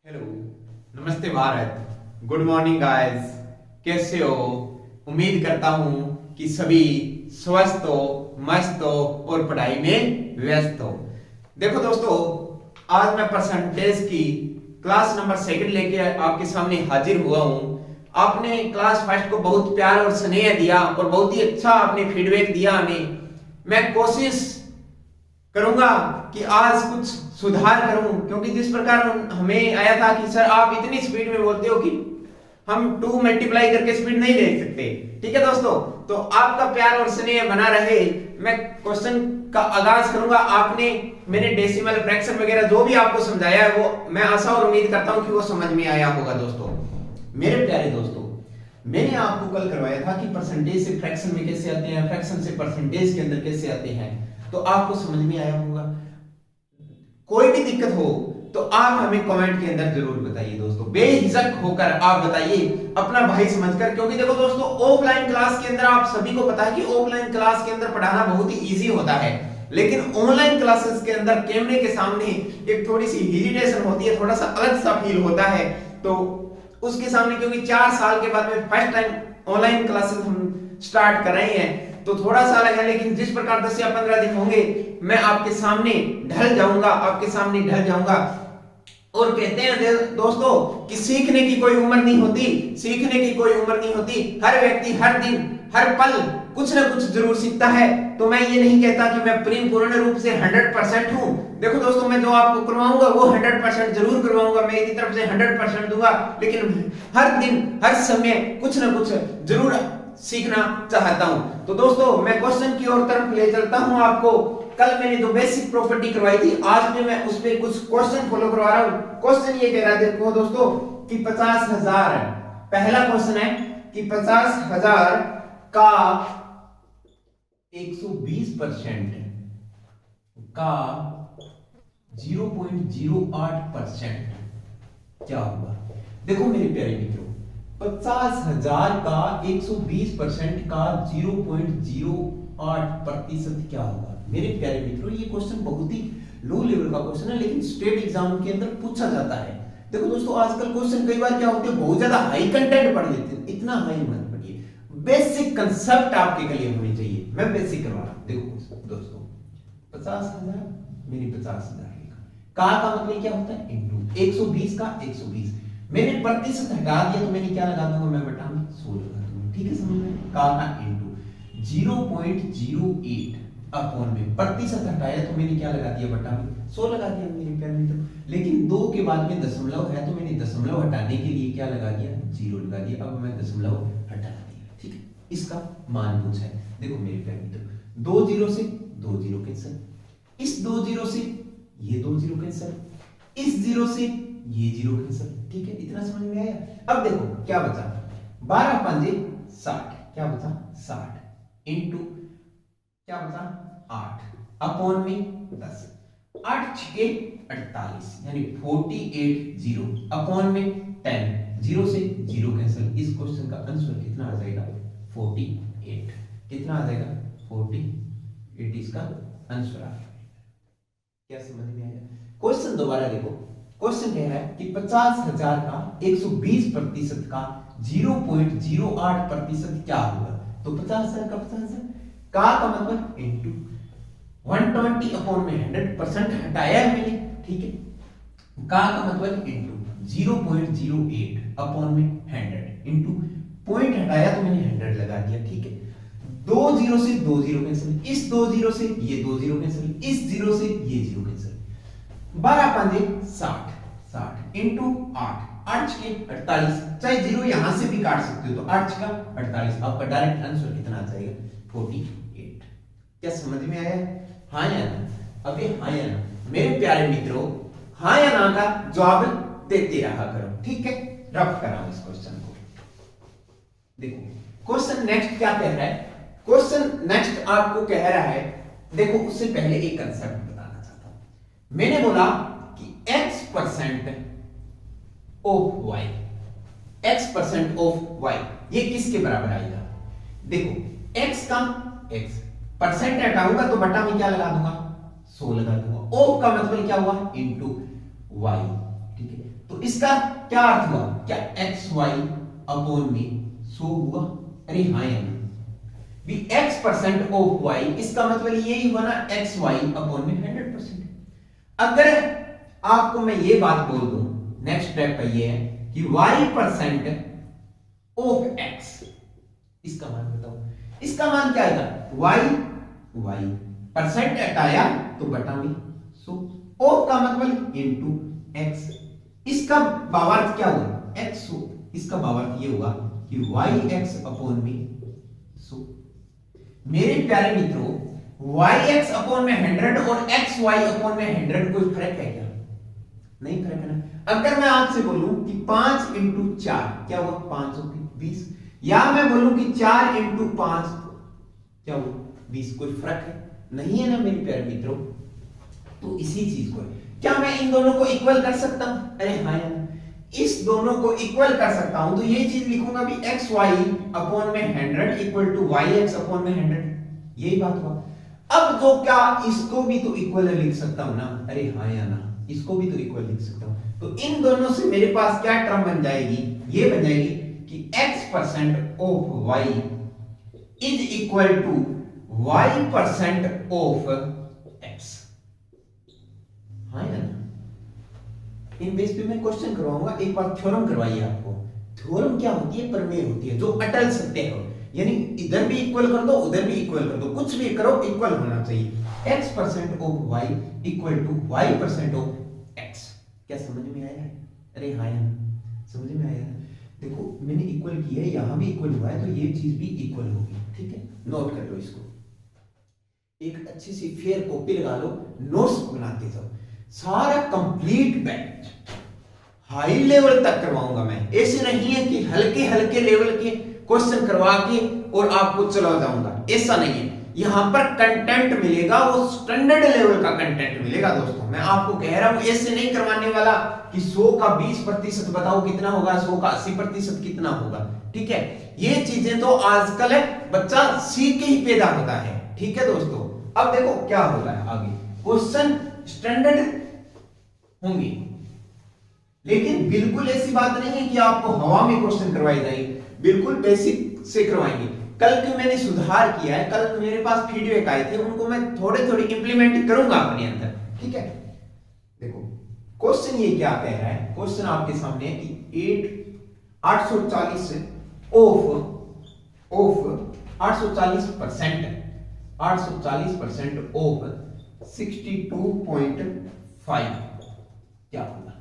Hello, नमस्ते Bharat, good morning guys. कैसे हो? उम्मीद करता हूं कि सभी स्वस्थ हो, मस्त हो और पढ़ाई में व्यस्त हो। देखो दोस्तों, आज मैं परसेंटेज की क्लास नंबर 2 लेके आपके सामने हाजिर हुआ हूं। आपने क्लास फर्स्ट को बहुत प्यार और स्नेह दिया और बहुत ही अच्छा आपने फीडबैक दिया हमें। मैं कोशिश करूंगा कि आज कुछ सुधार करूं, क्योंकि जिस प्रकार हमें आया था कि सर आप इतनी स्पीड में बोलते हो कि हम 2 मल्टीप्लाई करके स्पीड नहीं देख सकते। ठीक है दोस्तों, तो आपका प्यार और स्नेह बना रहे। मैं क्वेश्चन का आगाज करूंगा। मैंने डेसिमल फ्रैक्शन वगैरह जो भी आपको समझाया है वो मैं आशा और उम्मीद करता हूं कि वो समझ में आया होगा। दोस्तों, मेरे प्यारे दोस्तों, मैंने आपको कल करवाया था कि परसेंटेज से फ्रैक्शन में कैसे आते हैं, फ्रैक्शन से परसेंटेज के अंदर कैसे आते हैं, तो आपको समझ में आया होगा। कोई भी दिक्कत हो तो आप हमें कमेंट के अंदर जरूर बताइए। दोस्तों, बेहिचक होकर आप बताइए, अपना भाई समझकर। क्योंकि देखो दोस्तों, ऑफलाइन क्लास के अंदर आप सभी को पता है कि ऑफलाइन क्लास के अंदर पढ़ाना बहुत ही इजी होता है, लेकिन ऑनलाइन क्लासेस के अंदर कैमरे के सामने एक थोड़ी सी हेजिटेशन होती है, थोड़ा सा अलग सा फील होता है। तो उसके सामने, क्योंकि 4 साल के बाद में फर्स्ट टाइम ऑनलाइन क्लासेस हम स्टार्ट कर रहे हैं, तो थोड़ा सा अलग है। लेकिन जिस प्रकार 10 या 15 दिन होंगे, मैं आपके सामने ढल जाऊंगा। और कहते हैं दोस्तों कि सीखने की कोई उम्र नहीं होती। हर व्यक्ति हर दिन हर पल कुछ ना कुछ जरूर सीखता है। तो मैं ये नहीं कहता कि मैं पूर्ण रूप से 100% हूं। देखो दोस्तों, मैं जो आपको करवाऊंगा वो 100% जरूर करवाऊंगा, मैं मेरी तरफ से 100% दूंगा। लेकिन हर दिन हर समय कुछ ना कुछ जरूर सीखना चाहता हूं। तो दोस्तों, मैं क्वेश्चन की ओर तरफ ले चलता हूं आपको। कल मैंने जो बेसिक प्रॉपर्टी करवाई थी, आज भी मैं उस पे कुछ क्वेश्चन फॉलो करवा रहा हूं। क्वेश्चन ये कह रहा है, देखो दोस्तों, कि 50,000, पहला क्वेश्चन है कि 50,000 का 120% का 0.08% क्या होगा? देखो मेरे प्यारे मित्रों, 50,000 का 120% का 0.08% क्या होगा? मेरे प्यारे मित्रों, ये क्वेश्चन बहुत ही लो लेवल का क्वेश्चन है, लेकिन स्टेट एग्जाम के अंदर पूछा जाता है। देखो दोस्तों, आजकल क्वेश्चन कई बार क्या होते हैं, बहुत ज्यादा हाई कंटेंट पढ़ लेते हैं। इतना हाई मत पढ़िए, बेसिक कंसेप्ट आपके लिए होनी चाहिए। मैं बेसिक करवा रहा हूं। देखो दोस्तों, 50,000 मैंने 50,000 लिखा, का मतलब क्या होता है? इनटू 120 का 120। मैंने प्रतिशत हटा दिया तो मैंने क्या लगा दूंगा? मैं बटा में 100 लगा दूंगा। ठीक है, समझ में? का इनटू 0.08 अपॉन में प्रतिशत हटाया तो मैंने क्या लगा दिया? बटा में 100 लगा दिया मेरे प्यारे मित्रों। लेकिन 2 के बाद में दशमलव है तो मैंने दशमलव हटाने के लिए क्या लगा दिया? 0 लगा दिया। अब मैं दशमलव हटा दिया। ठीक है, इसका मान पूछा है। देखो मेरे प्यारे मित्रों, 2 0 से 2 0 कैंसिल, इस 2 0 से ये 2 0 कैंसिल, इस 0 से ये 0 कैंसिल। ठीक है, इतना समझ में आया? अब देखो क्या बचा? 12 पंजे 60, क्या बचा? 60 इनटू क्या बचा? 8 अपॉन में 10, 8 छके 48, यानी 48 0 अपॉन में 10, 0 से 0 कैंसिल। इस क्वेश्चन का आंसर कितना आ जाएगा? 48। कितना आ जाएगा? 48 इसका आंसर आ जाएगा। क्या समझ में आया? क्वेश्चन दोबारा देखो। क्वेश्चन कह रहा है कि 50,000 का 120% का 0.08% क्या होगा? तो 50,000 का 50,000 का मतलब इनटू 120 अपॉन में 100% हटाया है मैंने। ठीक है, का मतलब इनटू 0.08 अपॉन में 100 इनटू पॉइंट हटाया तो मैंने 100 लगा दिया। ठीक है, 2 0 से 2 0 कैंसिल, इस 2 0 से ये 2 0 कैंसिल, इस 0 से ये 0 कैंसिल। 12 पंजे 60, 60 इनटू 8, 8 छके 48, चाहे 0 यहां से भी काट सकते हो तो 8 छका 48। आपका डायरेक्ट आंसर कितना आ जाएगा? 48। क्या समझ में आया? हाँ या ना? अबे हाँ या ना? मेरे प्यारे मित्रों, हाँ या ना का जवाब देते रहा करो। ठीक है, रफ कराओ इस क्वेश्चन को। देखो क्वेश्चन नेक्स्ट क्या कह रहा है। क्वेश्चन नेक्स्ट आपको कह रहा है, देखो उससे पहले एक कंसेप्ट बताना चाहता हूं। मैंने बोला कि x% of y, x% of y ये किसके बराबर आएगा? देखो x का x परसेंट हटाऊंगा तो बटा में क्या लगा दूंगा? 100 लगा दूंगा। ऑफ का मतलब क्या हुआ? Into y। ठीक है, तो इसका क्या अर्थ हुआ, क्या एक्स वाई अपॉन में 100 हुआ? अरे हाँ या ना, x% ऑफ y, इसका मतलब यही हुआ ना एक्स वाई अपॉन में 100%। अगर आपको मैं ये बात बोल दूं, नेक्स्ट स्टेप ये है कि y% ऑफ x, इसका मान बताओ, इसका मान क्या आएगा, y परसेंट हटाया तो बटा में 100, ऑफ का मतलब इनटू x, इसका भावार्थ क्या हुआ x, इसका भावार्थ ये होगा कि yx अपॉन में 100। मेरे प्यारे मित्रों, yx अपॉन में 100 और xy अपॉन में 100 कोई फर्क है क्या? नहीं फर्क है ना। अगर मैं आपसे बोलूं कि 5 इंटू 4 क्या हुआ, 520, या मैं बोलूं कि 4 इंटू 5 क्या हुआ, 20, कोई फर्क है? नहीं है ना मेरे प्यारे मित्रों। तो इसी चीज को क्या मैं इन दोनों को इक्वल कर सकता हूं? अरे हाँ यार, इस दोनों को इक्वल कर सकता हूं, तो ये चीज लिखूंगा भी एक्स वाई अपॉन में 100 equal to Y X upon में 100, यही बात हुआ। अब जो क्या इसको भी तो इक्वल लिख सकता हूं ना, अरे हाँ या ना, इसको भी तो इक्वल लिख सकता हूं। तो इन दोनों से मेरे पास क्या टर्म बन जाएगी, ये बन जाएगी कि x% of y is equal to y% of x। हाँ या ना, इन बेस पे मैं क्वेश्चन करवाऊंगा, एक बार थ्योरम करवाइए आपको। थ्योरम क्या होती है, प्रमेय होती है जो अटल सत्य हो, यानी इधर भी इक्वल कर दो उधर भी इक्वल कर दो, कुछ भी करो इक्वल होना चाहिए। x% of y equal to y% of x। क्या समझ में आया है? अरे हाँ यार, समझ में आया? देखो मैंने इक्वल किया है, यहां भी इक्वल हुआ है, तो ये चीज भी इक्वल होगी, ठीक है, नोट कर लो इसको। एक अच्छी सी फेयर कॉपी लगा लो, नोट्स बनाते जाओ। सारा कंप्लीट बैच हाई लेवल तक करवाऊंगा मैं, ऐसे नहीं है कि हल्के हल्के लेवल के क्वेश्चन करवा के और आपको चला जाऊंगा, ऐसा नहीं है। यहां पर कंटेंट मिलेगा, वो स्टैंडर्ड लेवल का कंटेंट मिलेगा दोस्तों। मैं आपको कह रहा हूं ऐसे नहीं करवाने वाला कि 100 का 20% बताओ कितना होगा, 100 का 80% कितना होगा, ठीक है। ये चीजें तो आजकल बच्चा सीख के ही पैदा होता है, ठीक है दोस्तों। अब देखो क्या होगा आगे, क्वेश्चन स्टैंडर्ड होंगे, लेकिन बिल्कुल ऐसी बात नहीं है कि आपको हवा में क्वेश्चन करवाए जाएंगे, बिल्कुल बेसिक से करवाएंगे। कल के मैंने सुधार किया है, कल मेरे पास फीडबैक आए थे, उनको मैं थोड़े थोड़े इंप्लीमेंट करूंगा अपने अंदर, ठीक है। देखो क्वेश्चन ये क्या कह रहा है, क्वेश्चन आपके सामने है कि 840 ऑफ 840% ऑफ 62.5 क्या होगा।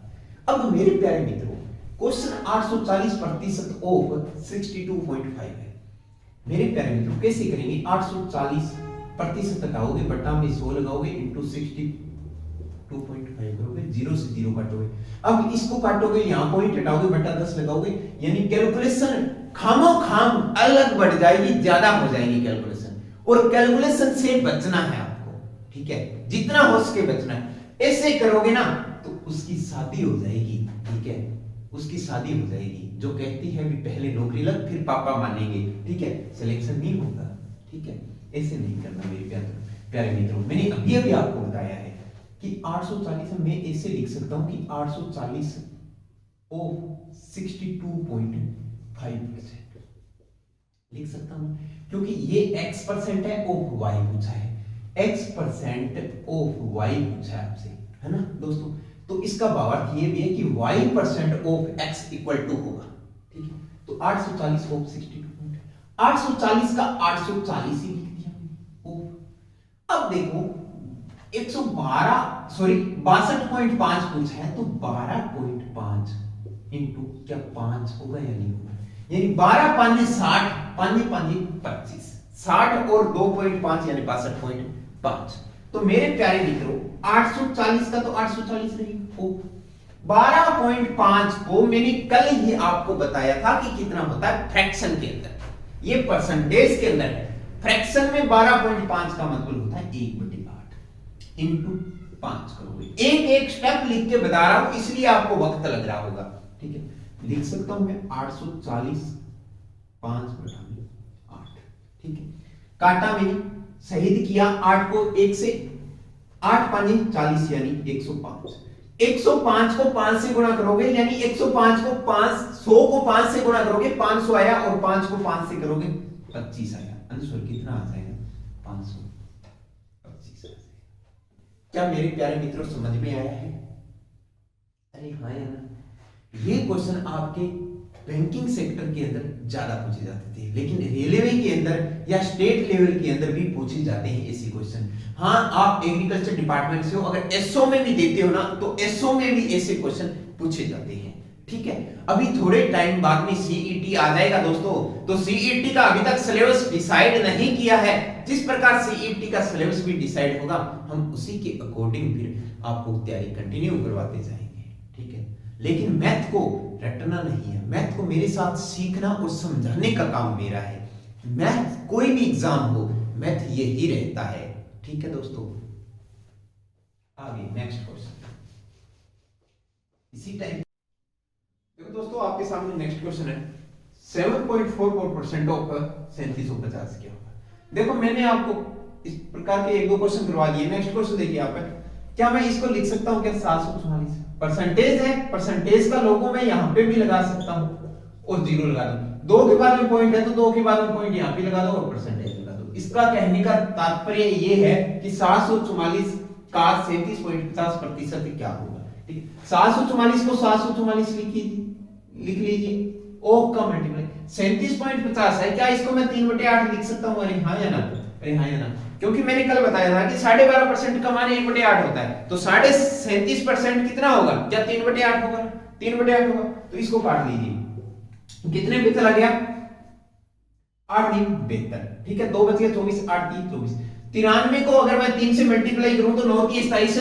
अब मेरे प्यारे मित्रों, क्वेश्चन 840% ऑफ 62.5 है। मेरे प्यारे मित्रों कैसे करेंगे, 840% हटाओगे बटा में 100 लगाओगे इंटू 62.5 करोगे, 0 से 0 काटोगे। अब इसको काटोगे, यहां पॉइंट हटाओगे बटा 10 लगाओगे, यानी कैलकुलेशन खामो खाम अलग बढ़ जाएगी, ज्यादा हो जाएगी कैलकुलेशन, और कैलकुलेशन से बचना है आपको, ठीक है, जितना हो सके बचना है। ऐसे करोगे ना तो उसकी शादी हो जाएगी, ठीक है, उसकी शादी हो जाएगी। जो कहती है भी पहले नौकरी लग फिर पापा मानेंगे, ठीक है, सिलेक्शन नहीं होगा, ठीक है। ऐसे नहीं करना मेरे प्यारे मित्रों। मैंने अभी आपको बताया है कि 840 में ऐसे लिख सकता हूं कि 840 ऑफ 62.5% लिख सकता हूं, क्योंकि ये x% है, ऑफ y पूछा है, x% ऑफ y पूछा है आपसे, है ना दोस्तों। तो इसका भावार्थ ये भी है कि y% of x equal to होगा, ठीक है। तो 840 ऑफ 62, 840 का 840 ही लिख दिया ऑफ। अब देखो 62.5 पूछा है, तो 12.5 इंटू क्या 5 होगा या नहीं होगा, यानी 12 5 60, 5 5 25, 60 और 2.5 यानी 62.5। तो मेरे प्यारे मित्रों 840 का तो 840 नहीं, 12.5 को मैंने कल ही आपको बताया था कि कितना होता है फ्रैक्शन के अंदर, ये परसेंटेज के अंदर है। फ्रैक्शन में 12.5 का मतलब होता है 1/8 इंटू 5 करोगे। एक एक स्टेप लिख के बता रहा हूं, इसलिए आपको वक्त लग रहा होगा, ठीक है। लिख सकता हूं मैं 840 5/8, ठीक है। काटा मैंने, शहीद किया 8 को 1 से, 8 5 40 यानी 105, 105 को 5 से गुणा करोगे यानी 105 को 5, 100 को 5 से गुणा करोगे 500 आया, और 5 को 5 से करोगे 25 आया। आंसर कितना आ जाएगा? 525 आ जाएगा। क्या मेरे प्यारे मित्रों समझ में आया है? अरे हाँ या ना? ये क्वेश्चन आपके बैंकिंग सेक्टर के अंदर ज्यादा पूछे जाते थे, लेकिन रेलवे के अंदर या स्टेट लेवल के अंदर भी पूछे जाते हैं ऐसे क्वेश्चन। हाँ, आप एग्रीकल्चर डिपार्टमेंट से हो, अगर एसओ में भी देते हो ना, तो एसओ में भी ऐसे क्वेश्चन पूछे जाते हैं। ठीक है, अभी थोड़े टाइम बाद में सीईटी आ जाएगा दोस्तों, तो सीईटी का अभी तक सिलेबस डिसाइड नहीं किया है। जिस प्रकार सीईटी का सिलेबस भी डिसाइड होगा, हम उसी के अकॉर्डिंग फिर आपको तैयारी कंटिन्यू करवाते जाएंगे। ठीक है, लेकिन मैथ को रटना नहीं है, मैथ को मेरे साथ सीखना और समझाने का काम मेरा है। मैथ कोई भी एग्जाम हो, मैथ यही रहता है। ठीक है दोस्तों, आगे नेक्स्ट क्वेश्चन इसी टाइप। देखो दोस्तों, आपके सामने नेक्स्ट क्वेश्चन है 7.44% ऑफ 3750 क्या होगा। देखो मैंने आपको इस प्रकार के एक दो क्वेश्चन करवा दिए। नेक्स्ट क्वेश्चन देखिए आप, क्या मैं इसको लिख सकता हूं क्या 744? परसेंटेज है, परसेंटेज का लोगो मैं यहां पे भी लगा सकता हूं और जीरो लगा दूं। 2 के बाद में पॉइंट है तो 2 के बाद में पॉइंट यहां पे लगा दो और परसेंटेज लगा दो। इसका कहने का तात्पर्य ये है कि 744 का 37.50% क्या होगा। ठीक है, 744 को 744 लिख लीजिए, ओ का मल्टीप्लाई 37.50 है। क्या इसको मैं 3/8 लिख सकता हूं? अरे हाँ या ना? अरे हाँ या ना? क्योंकि मैंने कल बताया था कि 12.5% का मान 1/8 होता है, तो 37.50% कितना होगा? क्या 3/8 होगा? 3/8 होगा। तो इसको काट लीजिए, कितने पे चला गया? 8 3 72। ठीक है, 2 बच गया 24, 8 3 24। 93 को अगर मैं 3 से मल्टीप्लाई करूं तो 9 की 27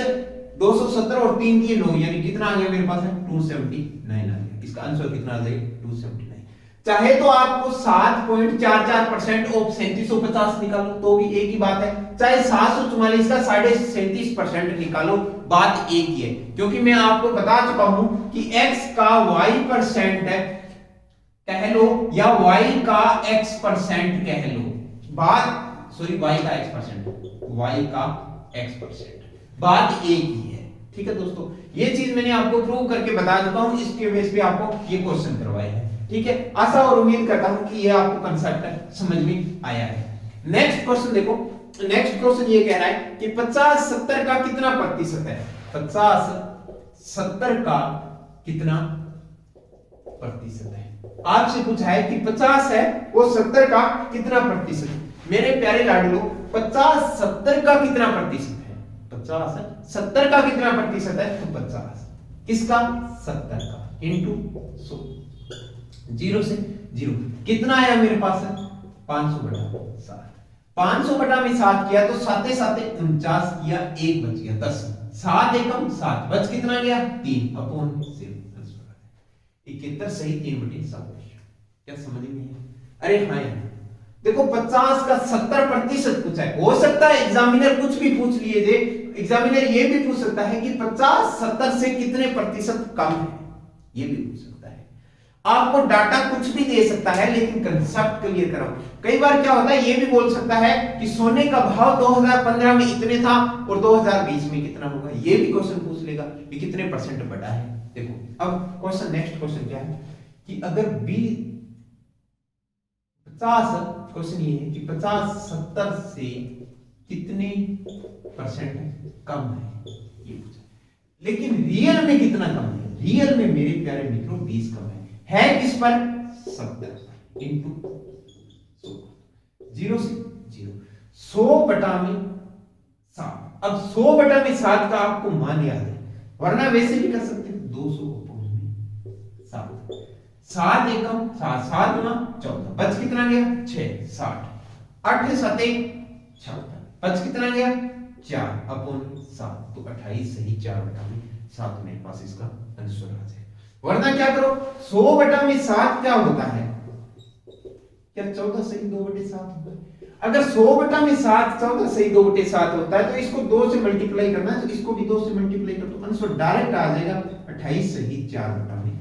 270 और 3 की 9, यानी कितना आ गया मेरे पास है? 279 आ गया। इसका आंसर कितना आ जाएगा? 279। चाहे तो आपको 7.44% ऑफ 3750 निकालो तो भी एक ही बात है, चाहे 744 का 37.50% निकालो, बात एक ही है। क्योंकि मैं आपको बता चुका हूं कि x का y% है कह लो, या y का x% कह लो, बात सॉरी y का x%, y का x%, बात एक ही है। ठीक है दोस्तों, ये चीज मैंने आपको प्रूव करके बता चुका हूं, इसके बेस पे आपको ये क्वेश्चन करवाए हैं। ठीक है, आशा और उम्मीद करता हूं कि ये आपको कंसेप्ट समझ में आया है। नेक्स्ट क्वेश्चन देखो, नेक्स्ट क्वेश्चन ये कह रहा है कि 50 70 का कितना प्रतिशत है? 50 70 का कितना प्रतिशत है? आपसे पूछा है कि 50 है वो 70 का कितना प्रतिशत। मेरे प्यारे लाडलो, 50 70 का कितना प्रतिशत है? 50 70 का कितना प्रतिशत है? तो 50 किसका? 70 का इंटू 100, 0 से 0 कितना आया मेरे पास? 500/7। 500 में 7 किया तो 7 7 49 किया, 1 बच गया 10। 7 एकम 7 बच कितना गया? 3 अपॉन 71 सही 3/7। क्या समझ में है? अरे हाँ यार, देखो 50 का 70% पूछा है। हो सकता है एग्जामिनर कुछ भी पूछ लिए थे, एग्जामिनर ये भी पूछ सकता है कि 50 70 से कितने प्रतिशत कम है, ये भी पूछ सकता है। आपको डाटा कुछ भी दे सकता है, लेकिन कंसेप्ट क्लियर कराओ। कई बार क्या होता है, ये भी बोल सकता है कि सोने का भाव 2015 में इतने था और 2020 में कितना होगा, ये भी क्वेश्चन पूछ लेगा कि कितने परसेंट बढ़ा है। देखो अब क्वेश्चन, नेक्स्ट क्वेश्चन क्या है कि अगर 50, क्वेश्चन ये है कि 50 70 से कितने परसेंट कम है, ये पूछा। लेकिन रियल में कितना कम है? रियल में मेरे प्यारे मित्रों 20 कम है किस पर? 70 इंटू 100, 0 से 0, 100/7। अब 100/7 का आपको मान याद है, वरना वैसे भी कर सकते हैं 200 अपॉन 7। 7 एकम 7, 7 गुना 14, बच कितना गया? 6 60, 8 7 76, बच कितना गया? 4 अपॉन 7, तो 28 सही 4/7 मेरे पास इसका आंसर आ जाए। वरना क्या करो, 100/7 क्या होता है? क्या 14 सही 2/7 होता है? अगर 100/7 14 सही 2/7 होता है तो इसको 2 से मल्टीप्लाई करना है, तो इसको भी 2 से मल्टीप्लाई कर दो, आंसर डायरेक्ट आ जाएगा 28 सही 4/7।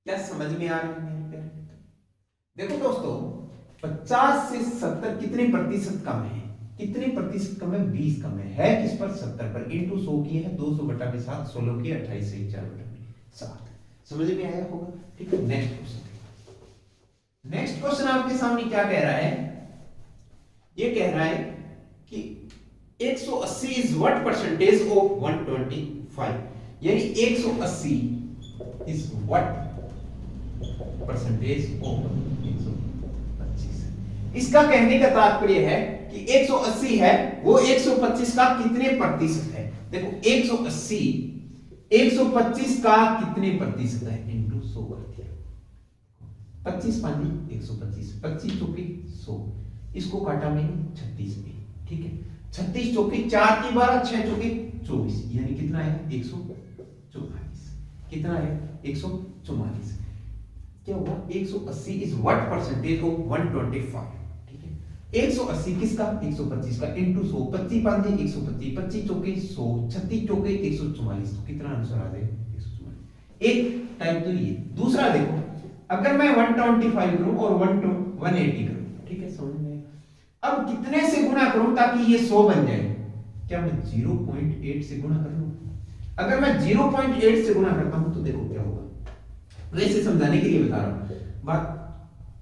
क्या समझ में आ रहा है? देखो दोस्तों, 50 से 70 कितने प्रतिशत कम है? कितने प्रतिशत कम है? 20 कम है किस पर? 70 पर। इंटू 100 किए हैं 200 बटा में 7, 16 किए 28 से 4 बटा में 7। समझ में आया होगा? ठीक है, नेक्स्ट क्वेश्चन। नेक्स्ट क्वेश्चन आपके सामने क्या कह रहा है? ये कह रहा है कि 180 इज व्हाट परसेंटेज ऑफ 125, यानी 180 इज व्हाट परसेंटेज ऑफ 125। इसका कहने का तात्पर्य है कि 180 है वो 125 का कितने प्रतिशत है। देखो 125 का कितने प्रतिशत है? इंटू 100 कर दिया। 25 पानी 125, 25 चौके 100, इसको काटा मैंने 36 पे। ठीक है, 36 चौके 4 की 12, 6 चौके 24, यानी कितना है? 144। कितना है? 144। क्या हुआ? 180 इज व्हाट परसेंटेज ऑफ 125। ठीक है, 180 किसका? 125 का इंटू 100, 25 पांचे 125, 25 चौके 100, 36 चौके 144, तो कितना आंसर आ जाएगा? 144। एक टाइप तो ये। दूसरा देखो, अगर मैं 125 करूं और 180 करूं, ठीक है, समझ में? अब कितने से गुणा करूं ताकि ये 100 बन जाए? क्या मैं 0.8 से गुणा कर लूं? अगर मैं 0.8 से गुणा करता हूं तो देखो क्या होगा। वैसे समझाने के लिए बता रहा हूं, बात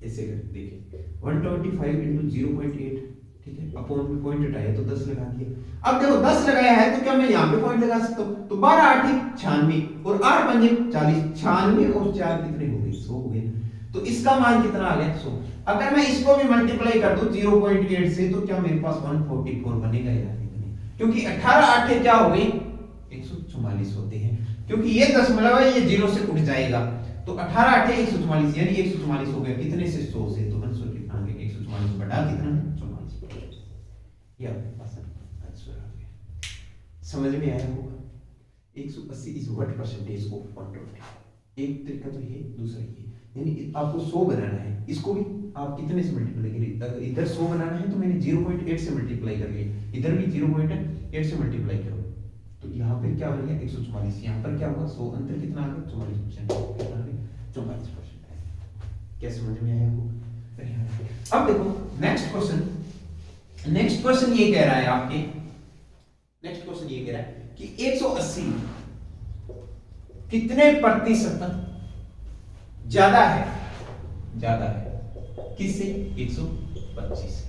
ऐसे कर देखिए, 125 इंटू 0.8, ठीक है, अपॉन में पॉइंट हटाया तो 10 लगा दिया। अब देखो 10 लगाया है तो क्या मैं यहाँ पे पॉइंट लगा सकता हूँ? तो 12 8 96 और 8 पंजे 40, 96 और 4 कितने हो गए? 100 हो गए। तो इसका मान कितना आ गया? 100। अगर मैं इसको भी मल्टीप्लाई कर दूं 0.8 से तो क्या मेरे पास 144 बनेगा या नहीं बनेगा? क्योंकि 18 8 क्या हो गई? 144 होते हैं, क्योंकि ये दशमलव है, ये 0 से उठ जाएगा। तो 18 8 144, यानी 144 हो गया। कितने से? 100 से। तो आंसर कितना आ गया? 144 बटा कितना है? 44। ये आंसर आ गया। समझ में आया होगा? 180 इज व्हाट परसेंटेज ऑफ 120। एक तरीका तो ये, दूसरा ये, यानी आपको 100 बनाना है, इसको भी आप कितने से मल्टीप्लाई करें? इधर 100 बनाना है तो मैंने 0.8 से मल्टीप्लाई कर लिया, इधर भी 0.8 से मल्टीप्लाई करो, तो यहाँ पे क्या बन गया? 144। यहाँ पर क्या होगा? 100, अंतर कितना आ गया? 44%। कितना आ गया? 44% है। क्या समझ में आया होगा? अब देखो नेक्स्ट क्वेश्चन। नेक्स्ट क्वेश्चन ये कह रहा है आपके, नेक्स्ट क्वेश्चन ये कह रहा है कि 180 कितने प्रतिशत ज्यादा है? ज्यादा है किससे? 125 से।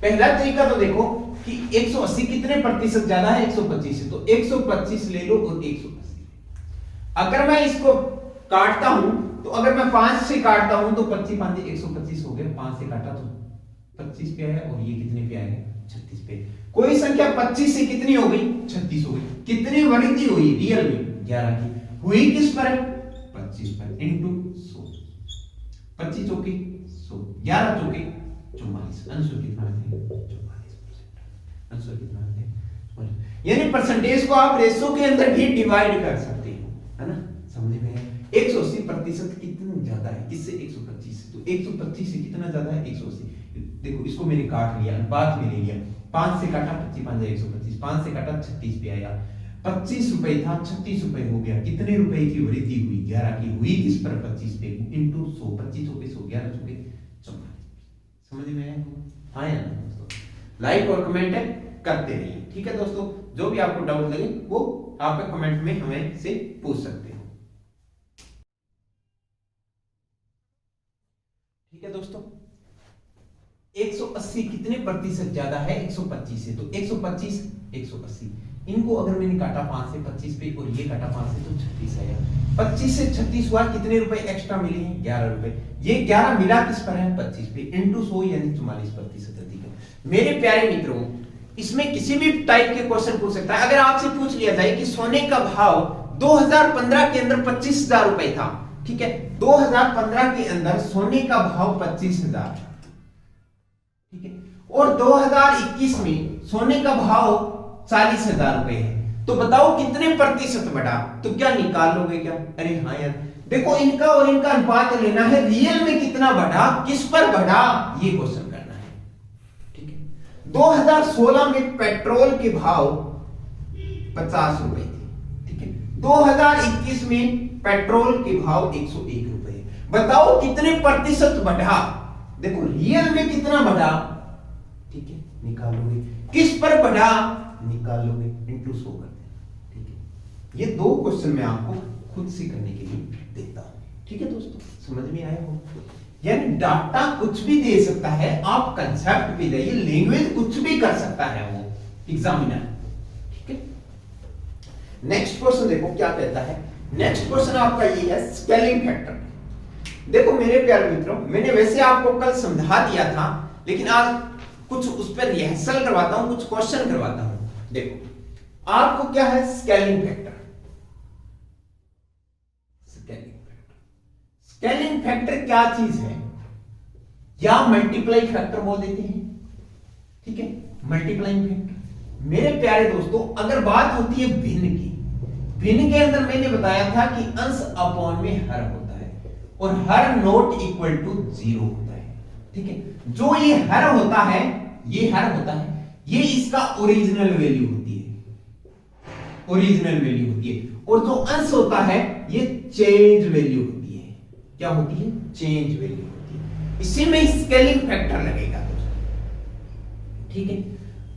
पहला तरीका तो देखो कि 180 कितने प्रतिशत ज्यादा है? 125 से। तो 125 ले लो और 180। अगर मैं इसको काटता हूं तो अगर मैं 5 से काटता हूं तो 25 5 125 हो गया। 5 से काटा तो 25 पे आया और ये कितने पे आएगा? 36 पे। कोई संख्या 25 से कितनी हो गई? 36 हो गई। कितनी वृद्धि हुई रियल में? 11 की। हुई किस पर? 25 पर। इंटू 100, 25 चौके 100, 11 चौके 44। आंसर कितना है? 44%। आंसर कितना है? यानी परसेंटेज को आप रेशो के अंदर भी डिवाइड कर सकते हो, है ना? समझ में है? 180% कितना ज्यादा है किससे? 125 से। तो 125 से कितना ज्यादा है? 180। देखो इसको मैंने काट लिया, अनुपात में ले लिया। 5 से काटा 25 5 125, 5 से काटा 36 पे आया। 25 रुपए था 36 रुपए हो गया। कितने रुपए की वृद्धि हुई? 11 की। हुई किस पर? 25 पे। इंटू 100, 25 चौके 100, 11 चौके 44। समझ में आया? हाँ या ना दोस्तों? लाइक और कमेंट करते रहिए, ठीक है दोस्तों? जो भी आपको डाउट लगे वो आप कमेंट में हमें से पूछ सकते हो, ठीक है दोस्तों? 180 कितने प्रतिशत ज्यादा है? 125 से। तो 125 180, इनको अगर मैंने काटा 5 से 25 पे और ये काटा 5 से तो 36 आया। 25 से 36 हुआ, कितने रुपए एक्स्ट्रा मिले हैं? 11 रुपए। ये 11 मिला किस पर है? 25 पे। इंटू 100 यानी 44% अधिक है। मेरे प्यारे मित्रों, इसमें किसी भी टाइप के क्वेश्चन पूछ सकता है। अगर आपसे पूछ लिया जाए कि सोने का भाव 2015 के अंदर 25,000 रुपए था, ठीक है, 2015 के अंदर सोने का भाव 25,000, ठीक है, और 2021 में सोने का भाव 40,000 रुपए है, तो बताओ कितने प्रतिशत बढ़ा? तो क्या निकाल लोगे क्या? अरे हाँ यार, देखो इनका और इनका अनुपात लेना है, रियल में कितना बढ़ा, किस पर बढ़ा, ये क्वेश्चन करना है, ठीक है। 2016 में पेट्रोल के भाव 50 रुपए थे, ठीक है, 2021 में पेट्रोल के भाव 101 रुपए। बताओ कितने प्रतिशत बढ़ा? देखो रियल में कितना बढ़ा, ठीक है, निकालोगे, किस पर बढ़ा निकालोगे, इंटू 100 कर देना। ठीक है, ये 2 क्वेश्चन मैं आपको खुद से करने के लिए देता हूं। ठीक है दोस्तों, समझ में आया हो? यानी डाटा कुछ भी दे सकता है, आप कंसेप्ट भी दे, लैंग्वेज कुछ भी कर सकता है वो एग्जामिनर। ठीक है, नेक्स्ट क्वेश्चन देखो क्या कहता है। नेक्स्ट क्वेश्चन आपका ये है स्केलिंग फैक्टर। देखो मेरे प्यारे मित्रों, मैंने वैसे आपको कल समझा दिया था, लेकिन आज कुछ उस पर रिहर्सल करवाता हूं, कुछ क्वेश्चन करवाता हूं। देखो आपको क्या है स्केलिंग फैक्टर। स्केलिंग फैक्टर क्या चीज है, या मल्टीप्लाई फैक्टर बोल देते हैं। ठीक है, मल्टीप्लाइंग फैक्टर। मेरे प्यारे दोस्तों, अगर बात होती है भिन्न की, भिन्न के अंदर मैंने बताया था कि अंश अपॉन में हर होता है और हर नॉट इक्वल टू 0 होता है। ठीक है, जो ये हर होता है, ये हर होता है, ये इसका ओरिजिनल वैल्यू होती है, ओरिजिनल वैल्यू होती है। और जो अंश होता है ये चेंज वैल्यू होती है। क्या होती है? चेंज वैल्यू होती है। इसी में स्केलिंग फैक्टर लगेगा। ठीक है,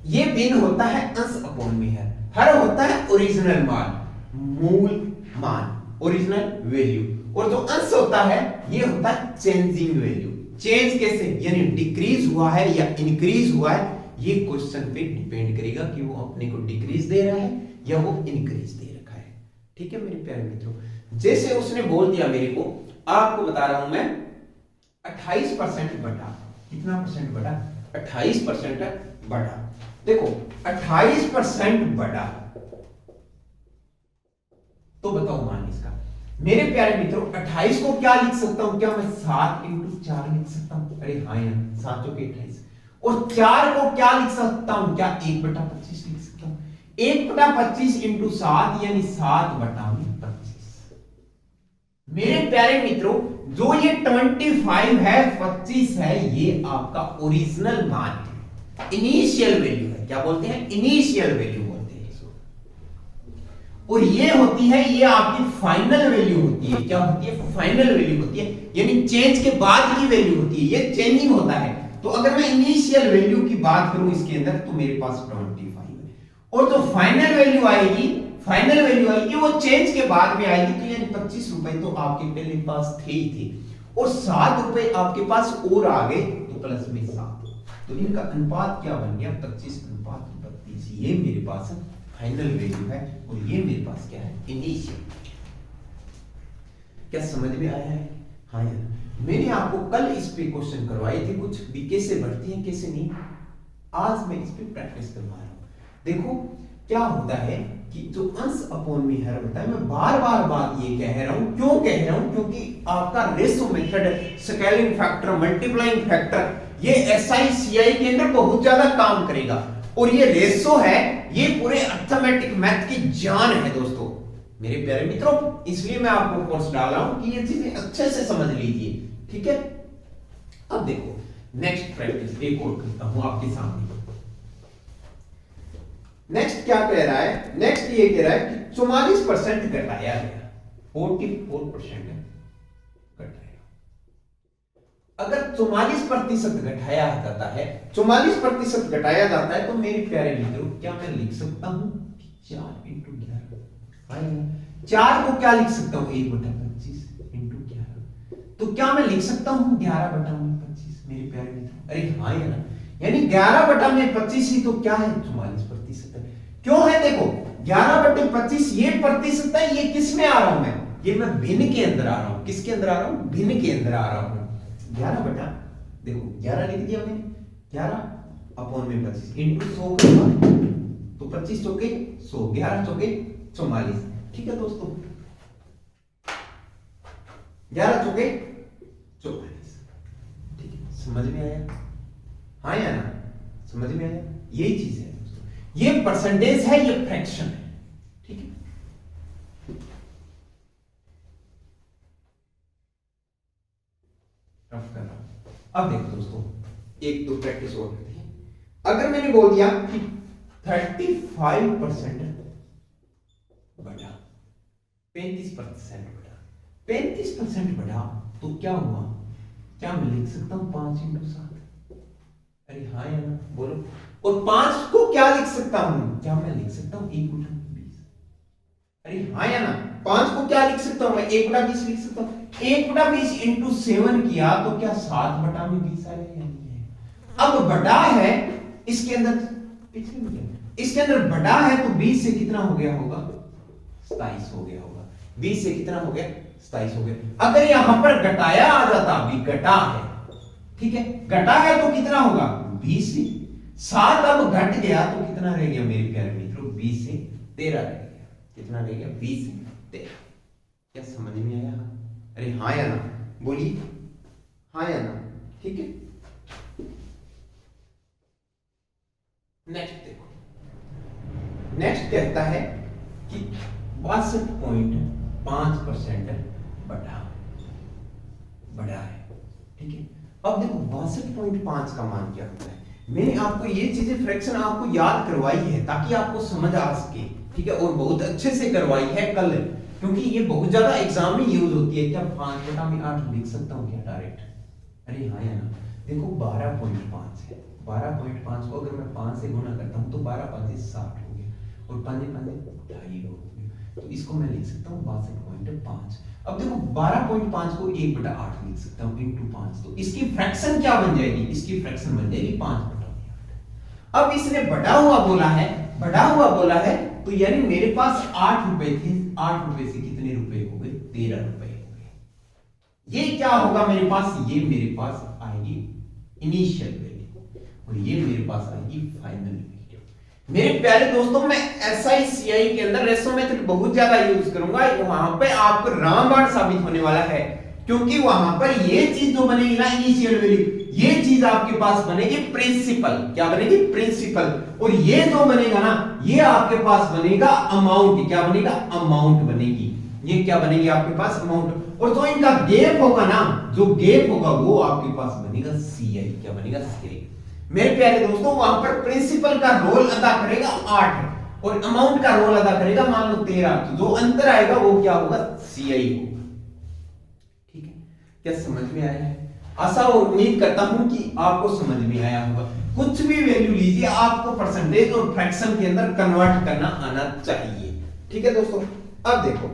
ये भिन्न होता है अंश अपॉन में हर होता है ओरिजिनल मान, मूल मान, ओरिजिनल वैल्यू। और जो अंश होता है ये होता है चेंजिंग वैल्यू। चेंज कैसे, यानी डिक्रीज हुआ है या इंक्रीज हुआ है, ये क्वेश्चन पे डिपेंड करेगा कि वो अपने को डिक्रीज दे रहा है या वो इंक्रीज दे रखा है। ठीक है मेरे प्यारे मित्रों, जैसे उसने बोल दिया मेरे को, आपको बता रहा हूं मैं 28% बढ़ा। कितना परसेंट बढ़ा? 28% बढ़ा। देखो 28% बढ़ा, तो बताओ मान इसका। मेरे प्यारे मित्रों 28 को क्या लिख सकता हूं? क्या मैं 7 × 4 लिख सकता हूं? अरे हाँ यार, 7 चौके 28। और 4 को क्या लिख सकता हूं? क्या 1/25 लिख सकता हूं? 1/25 × 7 यानी 7/25। मेरे प्यारे मित्रों, जो ये 25 है, 25 है, ये आपका ओरिजिनल मान है, इनिशियल वैल्यू है। क्या बोलते हैं? इनिशियल वैल्यू बोलते हैं इसको। और ये होती है, ये आपकी फाइनल वैल्यू होती है। क्या होती है? फाइनल वैल्यू होती है, यानी चेंज के बाद की वैल्यू होती है। ये चेंजिंग होता है। तो अगर मैं इनिशियल वैल्यू की बात करूं इसके अंदर, तो मेरे पास 25 है। और जो फाइनल वैल्यू आएगी, फाइनल वैल्यू आएगी, वो चेंज के बाद में आएगी। तो यानी 25 रुपए तो आपके पहले पास थे ही थे, और 7 रुपए आपके पास और आ गए, तो प्लस में 7। तो इनका अनुपात क्या बन गया? 25:32। ये मेरे पास फाइनल वैल्यू है और ये मेरे पास क्या है? इनिशियल। क्या समझ में आया है? हाँ यार, मैंने आपको कल इस पे क्वेश्चन करवाए थे कुछ भी, कैसे बढ़ती है कैसे नहीं। आज मैं इस पे प्रैक्टिस करवा रहा हूं। देखो क्या होता है कि जो अंश अपॉन में हर होता है, मैं बार बार बात ये कह रहा हूं। क्यों कह रहा हूं? क्योंकि आपका ratio method, scaling factor, multiplying factor, ये एसआई सीआई के अंदर बहुत ज्यादा काम करेगा। और ये रेशो है, ये पूरे अर्थमेटिक मैथ की जान है दोस्तों मेरे प्यारे मित्रों। इसलिए मैं आपको कोर्स डाल रहा हूं कि ये चीजें अच्छे से समझ लीजिए। ठीक है, अब देखो नेक्स्ट प्रैक्टिस एक और करता हूं आपके सामने। नेक्स्ट क्या कह रहा है? नेक्स्ट ये कह रहा है कि 44% घटाया गया, 44% घटाया। अगर 44% घटाया जाता है, 44% घटाया जाता है, तो मेरे प्यारे मित्रों क्या मैं लिख सकता हूं? 4 × 11। 4 को क्या लिख सकता हूं? 1/25 × 11। तो क्या मैं लिख सकता हूं 11/25? मेरे प्यारे मित्रों, अरे हाँ या ना, यानी 11/25 ही तो क्या है? 44% है। क्यों है? देखो 11/25 ये प्रतिशत है, ये किस में आ रहा हूं मैं? ये मैं भिन्न के अंदर आ रहा हूं। किसके अंदर आ रहा हूं? भिन्न के अंदर आ रहा हूं। 11 देखो 11 लिख दिया मैंने, 11/25 × 100 करूंगा तो 25 चौके 100, 11 चौके 44। ठीक है दोस्तों, 11 चौके 44। ठीक है, समझ में आया? हाँ या ना? समझ में आया? यही चीज है दोस्तों, ये परसेंटेज है, ये फ्रैक्शन है। ठीक है, रफ कर रहा हूं। अब देखो दोस्तों, एक दो प्रैक्टिस और करते हैं। अगर मैंने बोल दिया कि 35% बढ़ा, 35% बढ़ा, 35% बढ़ा, तो क्या हुआ? क्या मैं लिख सकता हूं 5 × 7? अरे हाँ या ना? बोलो और 5 को क्या लिख सकता हूं, क्या मैं लिख सकता हूं 1 बटा 20? अरे हाँ या ना, 5 को क्या लिख सकता हूं मैं, 1 बटा 20 लिख सकता हूं। 1 बटा 20 इंटू 7 किया तो क्या 7 बटा में 20 आ जाएगा। अब बटा है इसके अंदर, इसके अंदर बटा है तो 20 से कितना हो गया होगा, 27 हो गया होगा। 20 से कितना हो गया, 27 हो गया। अगर यहां पर घटाया आ जाता, अभी घटा है, ठीक है, घटा है तो कितना होगा 20 से 7, अब घट गया तो कितना रह गया मेरे प्यारे मित्रों, 20 से 13 रह गया। कितना रह गया, 20 से 13। क्या समझ में आया? अरे हाँ या ना, बोलिए हाँ या ना, ठीक है। नेक्स्ट देखो, नेक्स्ट कहता है कि 62.5% बढ़ा है, ठीक है। अब देखो 62.5 का मान क्या होता है, मैंने आपको ये चीजें फ्रैक्शन आपको याद करवाई है ताकि आपको समझ आ सके, ठीक है, और बहुत अच्छे से करवाई है कल, क्योंकि ये बहुत ज्यादा एग्जाम में यूज होती है। क्या 5 बटा में 8 लिख सकता हूँ क्या डायरेक्ट? अरे हाँ या ना, देखो 12.5 है, 12.5 को अगर मैं 5 से गुणा करता हूँ तो 12 5 60 हो गया, और 5 5 2.5 हो गया, तो इसको मैं लिख सकता हूँ 62.5। अब देखो 12.5 को 1 बटा 8 लिख सकता हूँ इंटू 5, तो इसकी फ्रैक्शन क्या बन जाएगी, इसकी फ्रैक्शन बन जाएगी 5 बटा 8। अब इसने बढ़ा हुआ बोला है, बढ़ा हुआ बोला है, तो यानी मेरे पास 8 रुपए थे, 8 रुपए से कितने रुपए हो गए, 13 रुपए हो गए। ये क्या होगा मेरे पास, ये मेरे पास आएगी इनिशियल वैल्यू, और ये मेरे पास आएगी फाइनल वैल्यू। मेरे प्यारे दोस्तों, मैं एसआई सीआई के अंदर रेशो मेथड बहुत ज्यादा यूज करूंगा, वहां पे आपको रामबाण साबित होने वाला है, क्योंकि वहां पर ये चीज जो बनेगी ना इनिशियल वैल्यू, ये चीज आपके पास बनेगी प्रिंसिपल। क्या बनेगी, प्रिंसिपल। और ये जो बनेगा ना, ये आपके पास बनेगा अमाउंट। क्या बनेगा, अमाउंट बनेगी। ये क्या बनेगी आपके पास, अमाउंट। और जो इनका गैप होगा ना, जो गैप होगा वो आपके पास बनेगा सीआई। क्या बनेगा, सीआई। मेरे प्यारे दोस्तों, वहां पर प्रिंसिपल का रोल अदा करेगा 8 और अमाउंट का रोल अदा करेगा मान लो 13, तो जो अंतर आएगा वो क्या होगा, सीआई होगा। ठीक है, क्या समझ में आया है? आशा और उम्मीद करता हूं कि आपको समझ में आया होगा। कुछ भी वैल्यू लीजिए, आपको परसेंटेज और फ्रैक्शन के अंदर कन्वर्ट करना आना चाहिए। ठीक है दोस्तों, अब देखो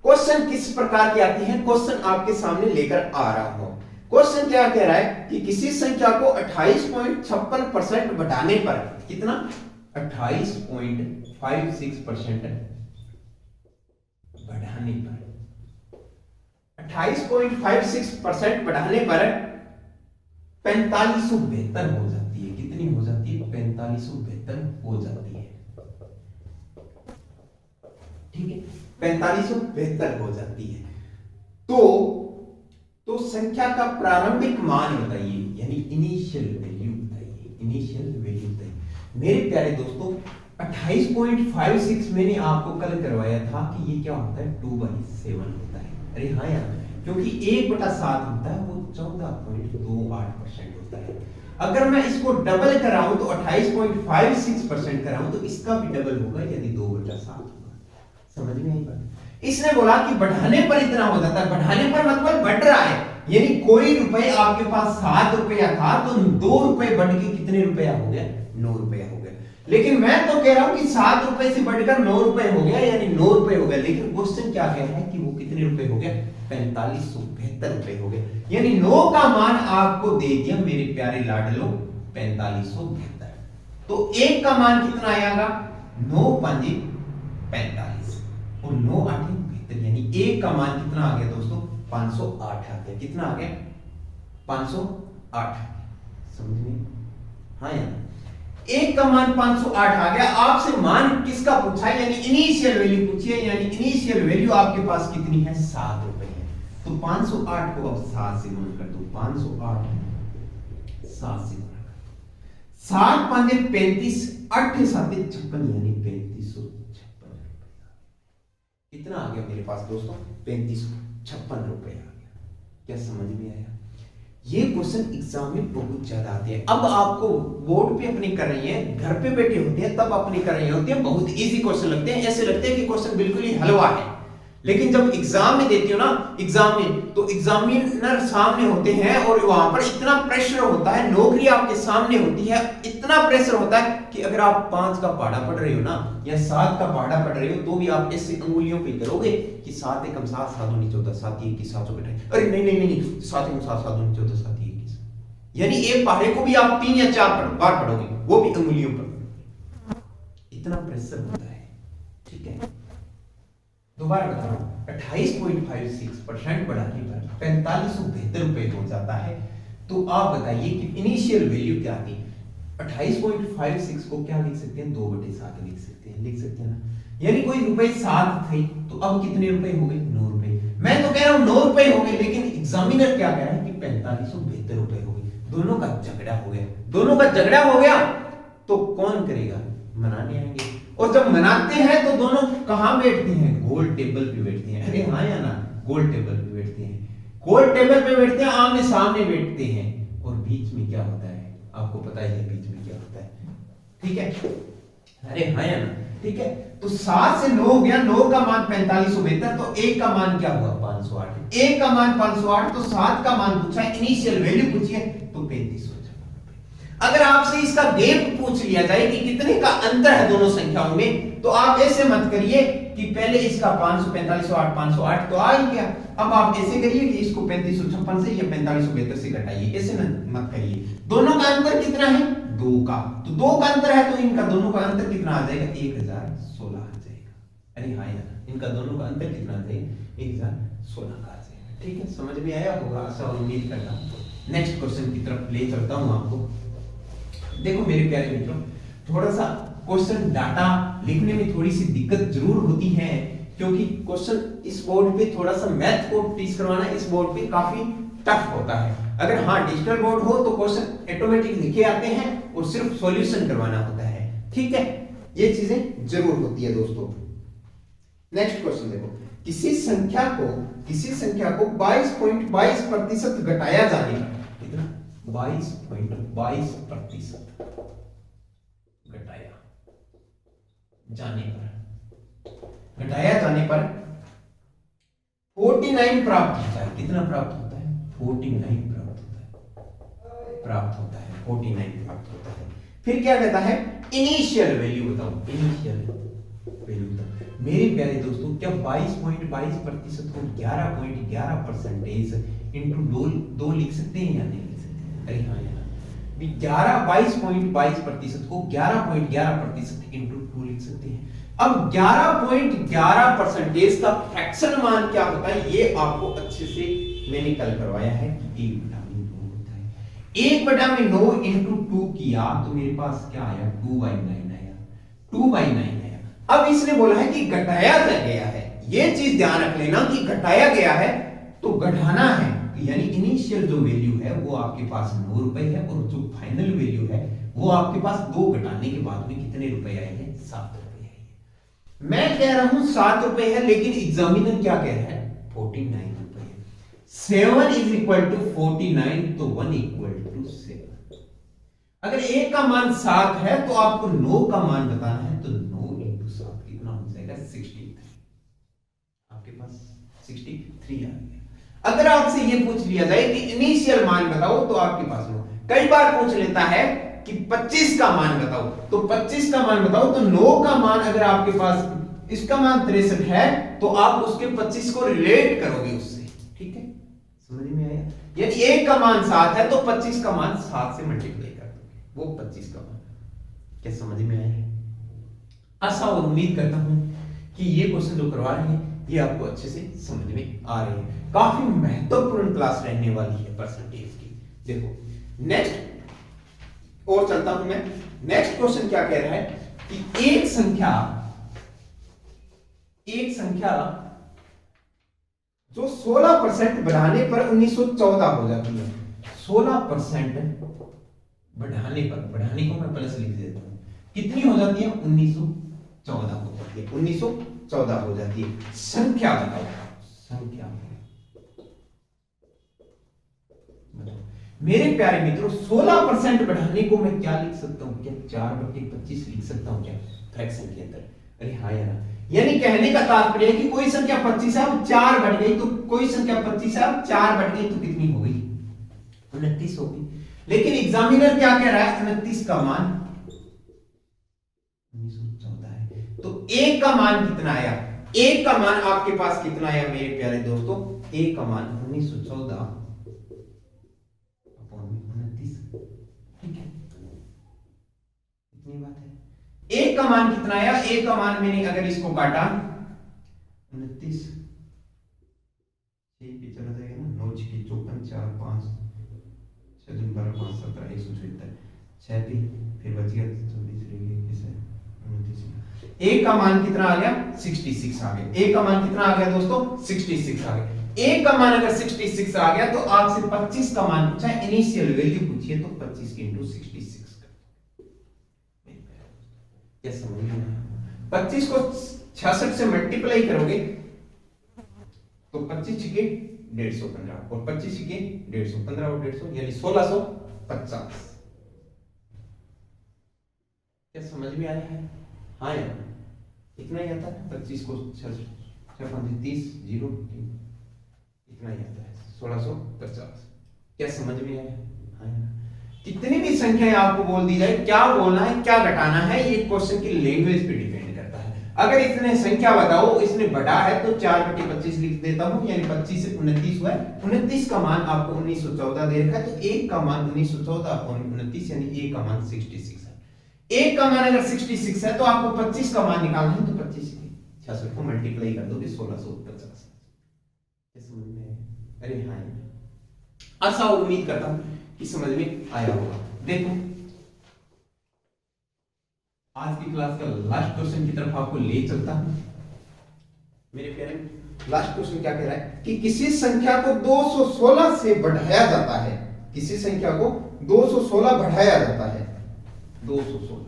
क्वेश्चन किस प्रकार की आती है। क्वेश्चन आपके सामने लेकर आ रहा हूं। क्वेश्चन क्या कह रहा है कि किसी संख्या को 28.56% बढ़ाने पर, कितना, 28.56% बढ़ाने पर, 28.56% बढ़ाने पर 4572 हो जाती है। कितनी हो जाती है, 4572 हो जाती है। ठीक है, 4572 हो जाती है। तो संख्या का प्रारंभिक मान बताइए, यानी इनिशियल वैल्यू बताइए। इनिशियल वैल्यू बताइए। मेरे प्यारे दोस्तों, 28.56 मैंने आपको कल करवाया था कि ये क्या होता है, 2/7 होता है। अरे हाँ यार, क्योंकि 1/7 होता है, वो 14.28% होता है। अगर मैं इसको डबल कराऊं तो 28.56% कराऊं तो इसका भी डबल होगा, यदि 2/7 होगा। समझ में आई बात? इसने बोला कि बढ़ाने पर इतना हो जाता है। बढ़ाने पर मतलब बढ़ रहा है, यानी कोई रुपए आपके पास 7 रुपया था तो 2 रुपए बढ़ के कितने रुपया हो गया, 9 रुपया हो गया। लेकिन मैं तो कह रहा हूं कि 7 रुपए से बढ़कर 9 रुपए हो गया, यानी 9 रुपए हो गया। लेकिन क्वेश्चन क्या कह रहा है कि वो कितने रुपए हो गया, 4572 रुपए हो गया। यानी 9 का मान आपको दे दिया मेरे प्यारे लाडलो, 4572। तो 1 का मान कितना आएगा, 9 5 45 और 9 8 72, यानी 1 का मान कितना आ गया दोस्तों, 508 आ गया। कितना आ गया, 508। समझ में? हाँ यार, 1 का मान 508 आ गया। आपसे मान किसका पूछा है, यानी इनिशियल वैल्यू पूछी है, यानी इनिशियल वैल्यू आपके पास कितनी है, 7 रुपए है। तो 508 को अब 7 से गुणा कर दो। 508 7 से गुणा कर, 7 5 35, 8 7 56, यानी 3556 रुपए। कितना आ गया मेरे पास दोस्तों, 3556 रुपए आ गया। क्या समझ में आया? ये क्वेश्चन एग्जाम में बहुत ज्यादा आते हैं। अब आपको बोर्ड पे अपनी कर रही है, घर पे बैठे होते हैं तब अपनी कर रही होती है, बहुत इजी क्वेश्चन लगते हैं, ऐसे लगते हैं कि क्वेश्चन बिल्कुल ही हलवा है। लेकिन जब एग्जाम में देती हो ना, एग्जाम में, तो एग्जामिनर सामने होते हैं और वहां पर इतना प्रेशर होता है, नौकरी आपके सामने होती है, इतना प्रेशर होता है कि अगर आप 5 का पहाड़ा पढ़ रहे हो ना या 7 का पहाड़ा पढ़ रहे हो तो भी आप ऐसे अंगुलियों पे करोगे कि 7 एकम 7 7 दूनी 14 7 1 7 7 अरे नहीं नहीं नहीं 7 एकम 7 7 दूनी 14 7 1 यानी एक पहाड़े को भी आप 3 या 4 बार पढ़ोगे, वो भी अंगुलियों पर। इतना प्रेशर होता है, ठीक है। दोबारा बता रहा हूं, 28.56% बढ़ाने पर 4572 रुपए हो जाता है। तो आप बताइए कि इनिशियल वैल्यू क्या थी? 28.56 को क्या लिख सकते हैं? 2/7 लिख सकते हैं, लिख सकते हैं ना। यानी कोई रुपए 7 थे तो अब कितने रुपए हो गए? 9 रुपए। मैं तो कह रहा हूं 9 रुपए हो गए, लेकिन एग्जामिनर क्या कह रहा है कि 4572 रुपए हो गए। दोनों का झगड़ा हो गया, दोनों का झगड़ा हो गया तो कौन करेगा? मनाने आएंगे। और जब मनाते हैं तो दोनों कहां बैठते हैं? गोल टेबल पे बैठते हैं। अरे हाँ या ना, गोल टेबल पे बैठते हैं, गोल टेबल पे बैठते हैं, आमने सामने बैठते हैं। और बीच में क्या होता है? आपको पता ही है बीच में क्या होता है, ठीक है। अरे हाँ या ना, ठीक है। तो 7 से 9 हो गया, 9 का मान 4572, तो 1 का मान क्या हुआ? 508। 1 का मान 508, तो 7 का मान पूछा है, इनिशियल वैल्यू पूछी है तो 3500। अगर आपसे इसका गेप पूछ लिया जाए कि कितने का अंतर है दोनों संख्याओं में, तो आप ऐसे मत करिए कि पहले इसका 545 508 तो आ ही गया। अब आप ऐसे करिए कि इसको 3556 से या 4572 से घटाइए, ऐसे मत करिए। दोनों का अंतर कितना है? 2 का। तो 2 का अंतर है तो इनका दोनों का अंतर कितना आ जाएगा? 1016 आ जाएगा। अरे हाँ यार, इनका दोनों का अंतर कितना आ जाएगा? 1016 का आ जाएगा। ठीक है, समझ में आया होगा, ऐसा उम्मीद करता हूं। नेक्स्ट क्वेश्चन की तरफ ले चलता हूं आपको। देखो मेरे प्यारे मित्रों, थोड़ा सा क्वेश्चन डाटा लिखने में थोड़ी सी दिक्कत जरूर होती है, क्योंकि क्वेश्चन इस बोर्ड पे थोड़ा सा मैथ को टीच करवाना इस बोर्ड पे काफी टफ होता है। अगर हाँ डिजिटल बोर्ड हो तो क्वेश्चन ऑटोमेटिक लिखे आते हैं और सिर्फ सॉल्यूशन करवाना होता है, ठीक है। ये चीजें जरूर होती है दोस्तों। नेक्स्ट क्वेश्चन देखो, किसी संख्या को 22.22% घटाया जाने पर, कितना? 22.22% घटाया जाने पर 49 प्राप्त होता है। कितना प्राप्त होता है? 49 प्राप्त होता है 49 प्राप्त होता है। फिर क्या कहता है? इनिशियल वैल्यू बताओ, इनिशियल वैल्यू बताओ। मेरे प्यारे दोस्तों, क्या 22.22% को 11.11% इंटू 2 लिख सकते हैं या नहीं लिख सकते? अरे हाँ यार, 22.22% को 11.11% इंटू 2 लिख सकते हैं। अब 11.11% का फ्रैक्शन मान क्या होता है ये आपको अच्छे से मैंने कल करवाया है कि 1/9 होता है। 1/9 इंटू 2 किया तो मेरे पास क्या आया? 2/9 आया, 2/9 आया। अब इसने बोला है कि घटाया गया है, ये चीज ध्यान रख लेना कि घटाया गया है तो घटाना है, यानी इनिशियल जो वैल्यू है वो आपके पास 9 रुपए है और जो फाइनल वैल्यू है वो आपके पास 2 घटाने के बाद में कितने रुपए आए हैं? 7 रुपए आए हैं। मैं कह रहा हूं 7 रुपए है, लेकिन एग्जामिनर क्या कह रहा है? 49 रुपए है। 7 इज इक्वल टू 49, तो 1 इक्वल टू 7। अगर 1 का मान 7 है तो आपको 9 का मान बताना है, तो 9 इंटू 7 कितना हो जाएगा? 63। आपके पास 63 आ गया। अगर आपसे ये पूछ लिया जाए कि इनिशियल मान बताओ, तो आपके पास नो। कई बार पूछ लेता है कि 25 का मान बताओ, तो 25 का मान बताओ, तो 9 का मान अगर आपके पास, इसका मान 63 है तो आप उसके 25 को रिलेट करोगे उससे, ठीक है। समझ में आया? यानी 1 का मान 7 है तो 25 का मान 7 से मल्टीप्लाई कर दोगे, वो 25 का मान। क्या समझ में आया? आशा और उम्मीद करता हूं कि ये क्वेश्चन जो करवा रहे हैं ये आपको अच्छे से समझ में आ रहे हैं। काफी महत्वपूर्ण क्लास रहने वाली है परसेंटेज की। देखो नेक्स्ट और चलता हूं मैं। नेक्स्ट क्वेश्चन क्या कह रहा है कि एक संख्या जो 16% बढ़ाने पर 1914 हो जाती है। 16% बढ़ाने को मैं प्लस लिख देता हूं, कितनी हो जाती है? 1914 हो जाती है, 1914 हो जाती है। संख्या बताओ, संख्या मेरे प्यारे मित्रों, 16% बढ़ाने को मैं क्या लिख सकता हूं? क्या 4/25 लिख सकता हूं क्या फ्रैक्शन के अंदर? अरे हाँ यार, यानी कहने का तात्पर्य है कि कोई संख्या 25 है अब 4 बढ़ गई, तो कोई संख्या 25 है अब 4 बढ़ गई तो कितनी हो गई? 29 हो गई। लेकिन एग्जामिनर क्या कह रहा है? 29 का मान 1914 है। तो एक का मान कितना आया? एक का मान आपके पास कितना आया मेरे प्यारे दोस्तों? एक का मान 1914 अपॉन 29। ठीक है, इतनी बात है। एक का मान कितना आया? एक का मान मैंने अगर इसको काटा 29 पे चला जाएगा ना, 9 की 54 4 5 6 दिन 12 5 17 176 6 पे फिर बच गया 24 रह गया कैसे 29। एक का मान कितना आ गया? 66 आ गया। एक का मान कितना आ गया दोस्तों? 66 आ गया। एक का मान अगर 66 आ गया तो आपसे 25 का मान पूछा, इनिशियल वैल्यू पूछिए तो 25 into 66 कर। क्या समझ में आया? 25 को 66 से मल्टीप्लाई करोगे तो 25 के 150 और 25 के 150 15 और 150 यानी 1650। क्या समझ में आया है? हाँ यार, इतना ही आता है। 25 को 6 30 0 इतना ही आता है 1650। क्या समझ में आया? हाँ यार, कितनी भी संख्या आपको बोल दी जाए, क्या बोलना है क्या घटाना है, ये क्वेश्चन की लैंग्वेज पे डिपेंड करता है। अगर इसने संख्या बताओ, इसने बढ़ा है तो 4/25 लिख देता हूं, यानी 25 से 29 हुआ है। 29 का मान आपको 1914 दे रखा है, तो एक का मान 1914 अपॉन 29 यानी एक का मान 66 है। एक का मान अगर 66 है तो आपको 25 का मान निकालना है, तो 25 से 66 को मल्टीप्लाई कर दोगे 1650। समझ में आया? अरे हाँ, ऐसा उम्मीद करता हूं कि समझ में आया होगा। देखो आज की क्लास का लास्ट क्वेश्चन की तरफ आपको ले चलता हूं मेरे प्यारे। लास्ट क्वेश्चन क्या कह रहा है कि किसी संख्या को 216 से बढ़ाया जाता है। किसी संख्या को 216 बढ़ाया जाता है, 216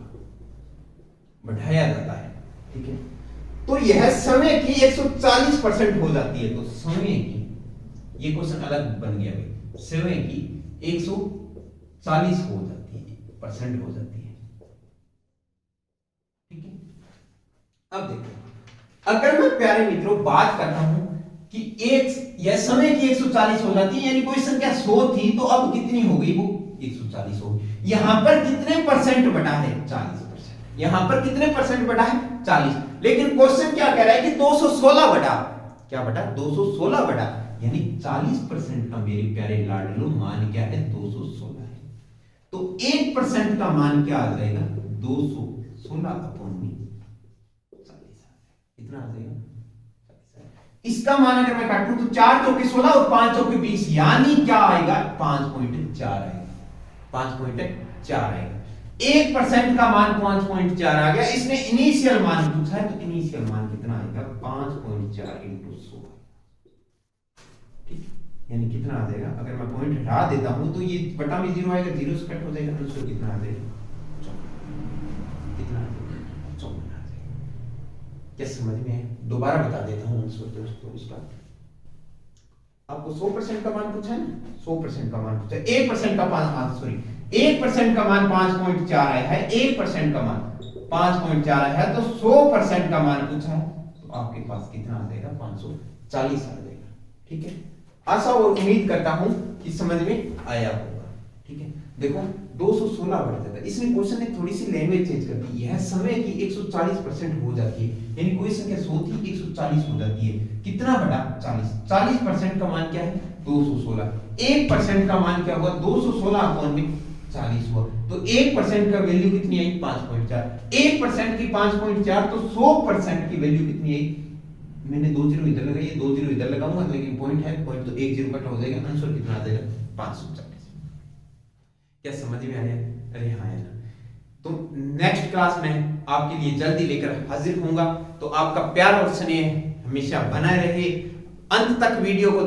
बढ़ाया जाता है, ठीक है, तो यह समय की 140% हो जाती है। तो समय की, ये क्वेश्चन अलग बन गया भाई, समय की 140 हो जाती है, परसेंट हो जाती है, ठीक है। अब देखो, अगर मैं प्यारे मित्रों बात करता हूं कि यह समय की 140 हो जाती है, यानी कोई संख्या 100 थी तो अब कितनी हो गई? वो 140 हो गई। यहां पर कितने परसेंट बढ़ा है? 40%। यहां पर कितने परसेंट बढ़ा है? 40। लेकिन क्वेश्चन क्या कह रहा है कि 216 बढ़ा। क्या बढ़ा? 216 बढ़ा, यानी 40% का मेरे प्यारे लाडलो मान क्या है? 216 है। तो 1% का मान क्या आ जाएगा? 216 अपॉन 40 कितना आ जाएगा? इसका मान अगर मैं काटूं तो 4 चौके 16 और 5 चौके 20, यानी क्या आएगा? 5.4 आएगा, 5.4 आएगा। 1% का मान 5.4 आ गया। इसने इनिशियल मान पूछा है, तो इनिशियल मान कितना आएगा? 5.4 into 100, ठीक, यानी कितना आ जाएगा? अगर मैं पॉइंट हटा देता हूं तो ये बटा में 0 आएगा, 0 से कट हो जाएगा, आंसर कितना आ जाएगा? 54। कितना आ जाएगा? 54 आ जाएगा। क्या समझ में है? दोबारा बता देता हूं आंसर दोस्तों इसका। आपको 100% का मान पूछा है ना, 100% का मान पूछा है। 1% का मान, सॉरी, 1% का मान 5.4 आया है, 1% का मान 5.4 आया है, तो 100% का मान पूछा है, तो आपके पास कितना आ जाएगा? 540 आ जाएगा, ठीक है। आशा और उम्मीद करता हूं कि समझ में आया होगा, ठीक है। देखो 216 बढ़ जाता है, इसमें क्वेश्चन ने थोड़ी सी लैंग्वेज चेंज कर दी। यह समय की 140% हो जाती है, यानी कोई संख्या 100 थी 140 हो जाती है। कितना बढ़ा? 40। 40% का मान क्या है? 216। 1% का मान क्या हुआ? 216 अपॉन में 40 हुआ, तो 1% का वैल्यू कितनी आई? 5.4। 1% की 5.4, तो 100% की वैल्यू कितनी आई? मैंने 2 जीरो इधर लगाई, 2 जीरो इधर लगाऊंगा, लेकिन पॉइंट है, पॉइंट तो 1 जीरो कट हो जाएगा, आंसर कितना आ जाएगा? 540। क्या समझ में आया? अरे हाँ यार, तो नेक्स्ट क्लास में आपके लिए जल्दी लेकर हाजिर होऊंगा। तो आपका प्यार और स्नेह हमेशा बना रहे। अंत तक वीडियो को